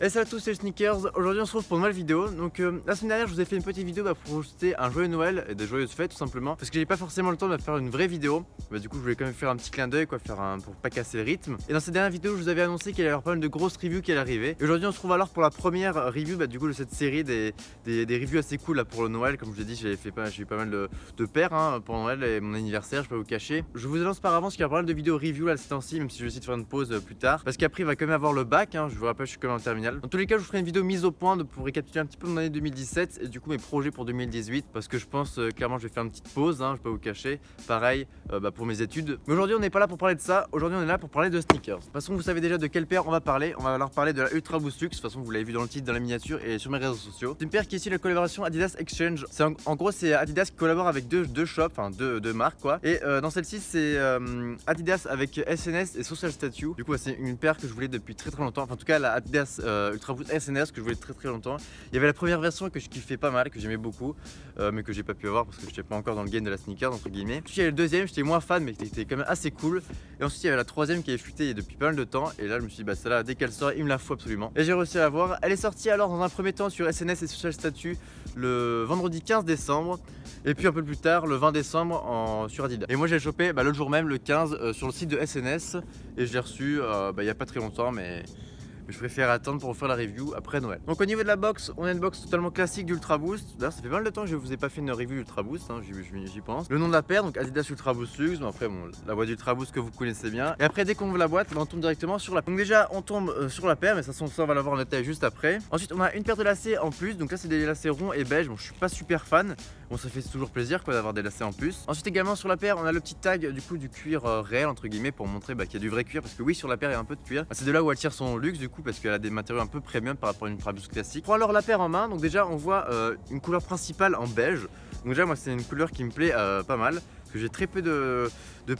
Et salut à tous, c'est Sneakers. Aujourd'hui on se retrouve pour une nouvelle vidéo. Donc la semaine dernière je vous ai fait une petite vidéo pour vous souhaiter un joyeux Noël et des joyeuses fêtes tout simplement. Parce que j'ai pas forcément le temps de faire une vraie vidéo. Du coup je voulais quand même faire un petit clin d'œil quoi, pour pas casser le rythme. Et dans cette dernière vidéo je vous avais annoncé qu'il allait y avoir pas mal de grosses reviews qui allaient arriver. Et aujourd'hui on se retrouve alors pour la première review du coup de cette série des reviews assez cool là pour le Noël. Comme je vous ai dit j'ai eu pas mal de paires pour Noël et mon anniversaire, je peux vous cacher. Je vous annonce par avance qu'il y a pas mal de vidéos review là ces temps-ci, même si je vais essayer de faire une pause plus tard. Parce qu'après il va quand même avoir le bac, je vous rappelle je suis quand même en terminale. Dans tous les cas je vous ferai une vidéo mise au point pour récapituler un petit peu mon année 2017 et du coup mes projets pour 2018 parce que je pense clairement je vais faire une petite pause, je vais pas vous cacher, pareil pour mes études. Mais aujourd'hui on n'est pas là pour parler de ça, aujourd'hui on est là pour parler de sneakers. De toute façon vous savez déjà de quelle paire on va alors parler de la Ultra Boost Luxe. De toute façon vous l'avez vu dans le titre, dans la miniature et sur mes réseaux sociaux. C'est une paire qui est issue de la collaboration Adidas Exchange. En gros c'est Adidas qui collabore avec deux shops, deux marques quoi. Et dans celle-ci c'est Adidas avec SNS et Social Statue. Du coup c'est une paire que je voulais depuis très longtemps, enfin en tout cas la Adidas Ultra Boost SNS que je voulais très longtemps. Il y avait la première version que je kiffais pas mal, que j'aimais beaucoup, mais que j'ai pas pu avoir parce que j'étais pas encore dans le game de la sneaker entre guillemets. Puis il y avait le deuxième, j'étais moins fan mais qui était quand même assez cool. Et ensuite il y avait la troisième qui avait fuité depuis pas mal de temps. Et là je me suis dit celle-là dès qu'elle sort il me la faut absolument. Et j'ai réussi à la voir. Elle est sortie alors dans un premier temps sur SNS et Social Statue le vendredi 15 décembre. Et puis un peu plus tard le 20 décembre sur Adidas. Et moi j'ai chopé le jour même, le 15 sur le site de SNS. Et je l'ai reçu il y a pas très longtemps mais je préfère attendre pour faire la review après Noël. Donc au niveau de la box, on a une box totalement classique d'Ultra Boost. D'ailleurs ça fait pas mal de temps que je vous ai pas fait une review d'Ultra Boost, j'y pense. Le nom de la paire, donc Adidas Ultra Boost Luxe. Après la boîte d'Ultra Boost que vous connaissez bien. Et après dès qu'on ouvre la boîte, on tombe directement sur la paire. Donc déjà on tombe sur la paire, mais ça on va la voir en détail juste après. Ensuite on a une paire de lacets en plus. Donc là c'est des lacets ronds et beige. Bon je suis pas super fan. Bon ça fait toujours plaisir d'avoir des lacets en plus. Ensuite également sur la paire on a le petit tag du cuir réel entre guillemets pour montrer qu'il y a du vrai cuir. Parce que oui sur la paire il y a un peu de cuir. C'est de là où elle tire son luxe du coup parce qu'elle a des matériaux un peu premium par rapport à une Ultra Boost classique. Prends alors la paire en main. Donc déjà on voit une couleur principale en beige. Donc déjà moi c'est une couleur qui me plaît pas mal. Que j'ai très peu de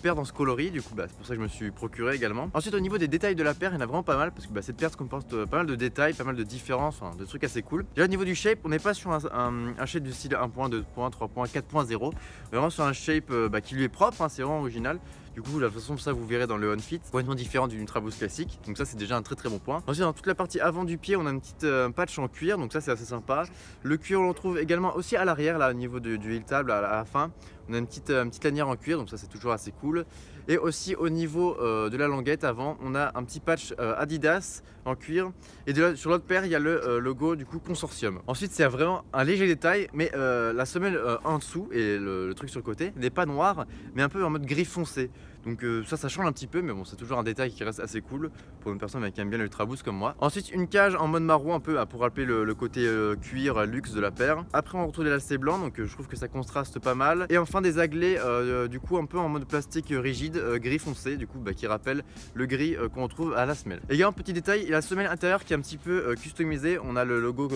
paires dans ce coloris, du coup c'est pour ça que je me suis procuré également. Ensuite au niveau des détails de la paire, il y en a vraiment pas mal parce que cette paire se comporte pas mal de détails, pas mal de différences, de trucs assez cool. Déjà au niveau du shape, on n'est pas sur un shape du style 1.2, 2.1, 3.1, 4.0, vraiment sur un shape qui lui est propre, c'est vraiment original. Du coup, de toute façon, ça vous verrez dans le on-fit, complètement différent d'une Ultra Boost classique. Donc ça, c'est déjà un très bon point. Ensuite, dans toute la partie avant du pied, on a une petite patch en cuir, donc ça, c'est assez sympa. Le cuir, on le trouve également aussi à l'arrière, là, au niveau du heel tab, à la fin. On a une petite lanière en cuir, donc ça, c'est toujours assez cool. Et aussi au niveau de la languette avant, on a un petit patch Adidas en cuir. Et sur l'autre paire, il y a le logo du coup Consortium. Ensuite, c'est vraiment un léger détail, mais la semelle en dessous et le truc sur le côté n'est pas noir, mais un peu en mode gris foncé. Donc ça change un petit peu, mais bon, c'est toujours un détail qui reste assez cool pour une personne qui aime bien l'Ultra Boost comme moi. Ensuite, une cage en mode marron un peu pour rappeler le côté cuir luxe de la paire. Après, on retrouve des lacets blancs, donc je trouve que ça contraste pas mal. Et enfin, des aglets du coup un peu en mode plastique rigide, gris foncé, du coup qui rappelle le gris qu'on retrouve à la semelle. Et il y a un petit détail, il y a la semelle intérieure qui est un petit peu customisée. On a le logo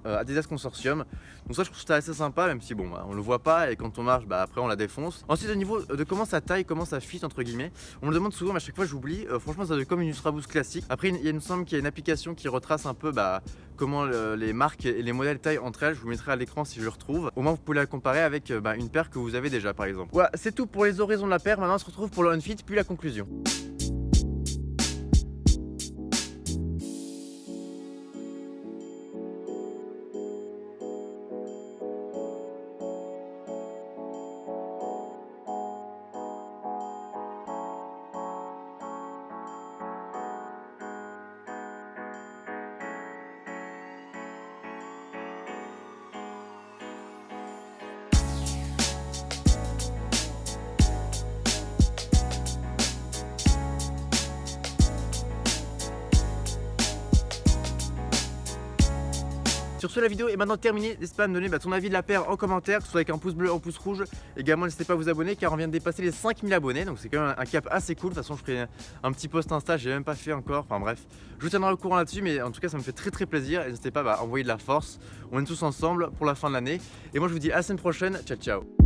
Adidas Consortium. Donc ça, je trouve ça assez sympa, même si on le voit pas et quand on marche, après on la défonce. Ensuite, au niveau de comment ça taille, comment ça fit entre guillemets, on me demande souvent, mais à chaque fois j'oublie. Franchement, ça doit être comme une Ultra Boost classique. Après, il me semble qu'il y a une application qui retrace un peu comment les marques et les modèles taillent entre elles. Je vous mettrai à l'écran si je le retrouve. Au moins, vous pouvez la comparer avec une paire que vous avez déjà, par exemple. Voilà, c'est tout pour les horizons de la paire. Maintenant, on se retrouve pour le on-fit puis la conclusion. Sur ce, la vidéo est maintenant terminée. N'hésitez pas à me donner ton avis de la paire en commentaire, que ce soit avec un pouce bleu ou un pouce rouge. Également, n'hésitez pas à vous abonner car on vient de dépasser les 5000 abonnés. Donc c'est quand même un cap assez cool. De toute façon, je ferai un petit post Insta, j'ai même pas fait encore. Enfin bref, je vous tiendrai au courant là-dessus. Mais en tout cas, ça me fait très plaisir. N'hésitez pas à envoyer de la force. On est tous ensemble pour la fin de l'année. Et moi, je vous dis à la semaine prochaine. Ciao, ciao.